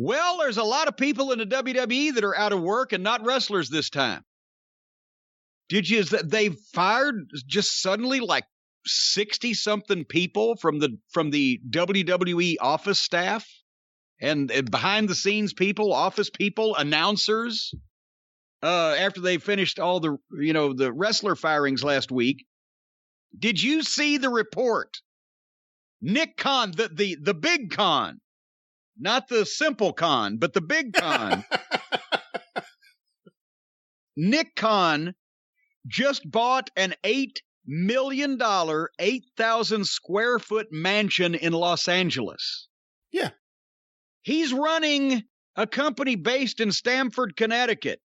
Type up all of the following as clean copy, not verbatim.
Well, there's a lot of people in the WWE that are out of work and not wrestlers this time. They fired just suddenly like 60-something people from the WWE office staff and behind the scenes people, office people, announcers, after they finished all the wrestler firings last week. Did you see the report? Nick Khan, the big Khan, not the simple Khan, but the big Khan. Nick Khan just bought an $8 million, 8,000 square foot mansion in Los Angeles. Yeah. He's running a company based in Stamford, Connecticut.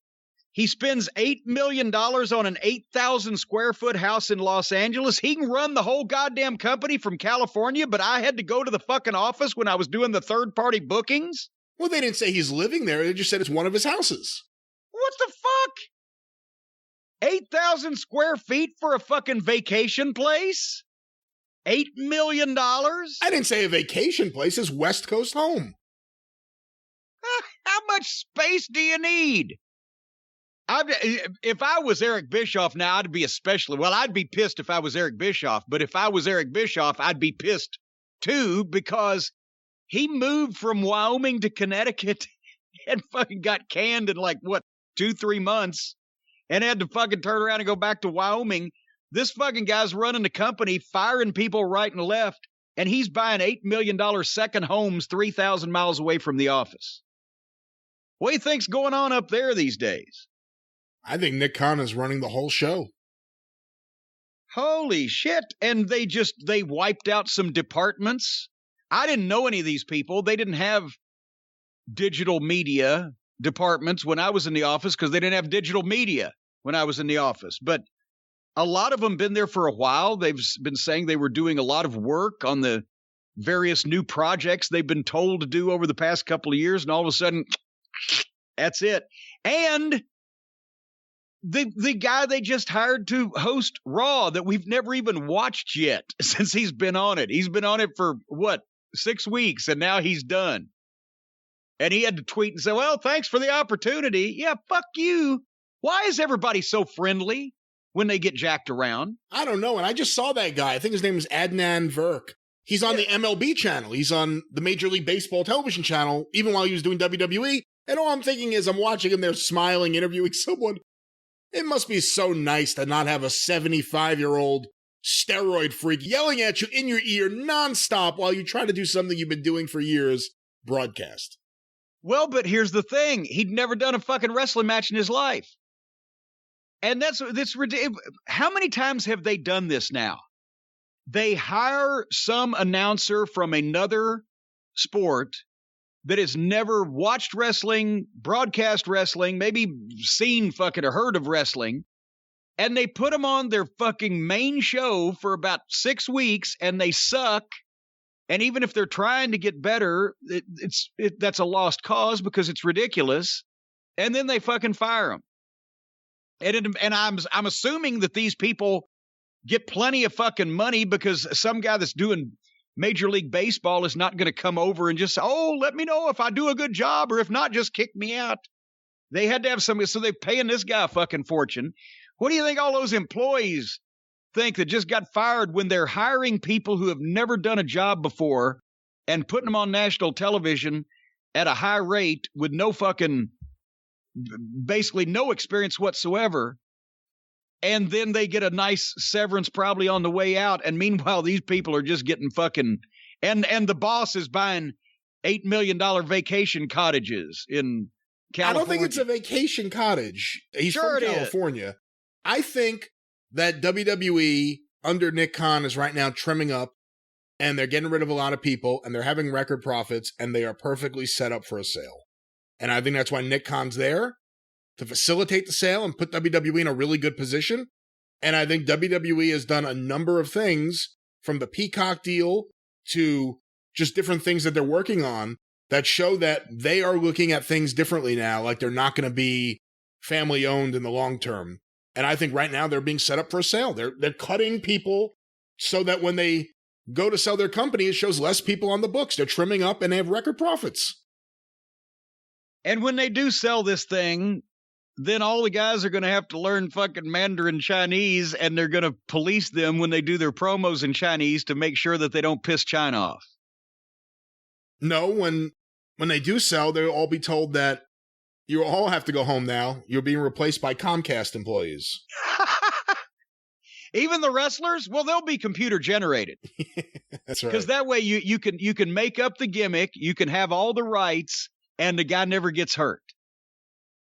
He spends $8 million on an 8,000 square foot house in Los Angeles. He can run the whole goddamn company from California, but I had to go to the fucking office when I was doing the third-party bookings? Well, they didn't say he's living there. They just said it's one of his houses. What the fuck? 8,000 square feet for a fucking vacation place? $8 million? I didn't say a vacation place. His West Coast home. How much space do you need? If I was Eric Bischoff now, I'd be I'd be pissed if I was Eric Bischoff. But if I was Eric Bischoff, I'd be pissed too, because he moved from Wyoming to Connecticut and fucking got canned in 2-3 months and had to fucking turn around and go back to Wyoming. This fucking guy's running the company, firing people right and left, and he's buying $8 million second homes 3,000 miles away from the office. What do you think's going on up there these days? I think Nick Khan is running the whole show. Holy shit. And they wiped out some departments. I didn't know any of these people. They didn't have digital media departments when I was in the office because they didn't have digital media when I was in the office. But a lot of them been there for a while. They've been saying they were doing a lot of work on the various new projects they've been told to do over the past couple of years. And all of a sudden, that's it. And the guy they just hired to host Raw that we've never even watched yet since he's been on it. He's been on it for 6 weeks, and now he's done. And he had to tweet and say, well, thanks for the opportunity. Yeah, fuck you. Why is everybody so friendly when they get jacked around? I don't know. And I just saw that guy. I think his name is Adnan Verk. He's on the MLB channel. He's on the Major League Baseball television channel, even while he was doing WWE. And all I'm thinking is I'm watching him there smiling, interviewing someone. It must be so nice to not have a 75-year-old steroid freak yelling at you in your ear nonstop while you try to do something you've been doing for years, broadcast. Well, but here's the thing. He'd never done a fucking wrestling match in his life. And that's ridiculous. How many times have they done this now? They hire some announcer from another sport that has never watched wrestling, broadcast wrestling, maybe seen fucking or heard of wrestling, and they put them on their fucking main show for about 6 weeks, and they suck. And even if they're trying to get better, that's a lost cause because it's ridiculous. And then they fucking fire them. And I'm assuming that these people get plenty of fucking money because some guy that's doing Major League Baseball is not going to come over and just say, oh, let me know if I do a good job, or if not, just kick me out. They had to have somebody, so they're paying this guy a fucking fortune. What do you think all those employees think that just got fired when they're hiring people who have never done a job before and putting them on national television at a high rate with basically no experience whatsoever? And then they get a nice severance probably on the way out. And meanwhile, these people are just getting fucking, and the boss is buying $8 million vacation cottages in California. I don't think it's a vacation cottage. He's from California. I think that WWE under Nick Khan is right now trimming up, and they're getting rid of a lot of people, and they're having record profits, and they are perfectly set up for a sale. And I think that's why Nick Khan's there, to facilitate the sale and put WWE in a really good position. And I think WWE has done a number of things, from the Peacock deal to just different things that they're working on, that show that they are looking at things differently now, like they're not going to be family owned in the long term. And I think right now they're being set up for a sale. They're cutting people so that when they go to sell their company, it shows less people on the books. They're trimming up and they have record profits. And when they do sell this thing, then all the guys are going to have to learn fucking Mandarin Chinese, and they're going to police them when they do their promos in Chinese to make sure that they don't piss China off. No, when they do sell, they'll all be told that you all have to go home now. You're being replaced by Comcast employees. Even the wrestlers? Well, they'll be computer generated. That's right. Because that way you can make up the gimmick, you can have all the rights, and the guy never gets hurt.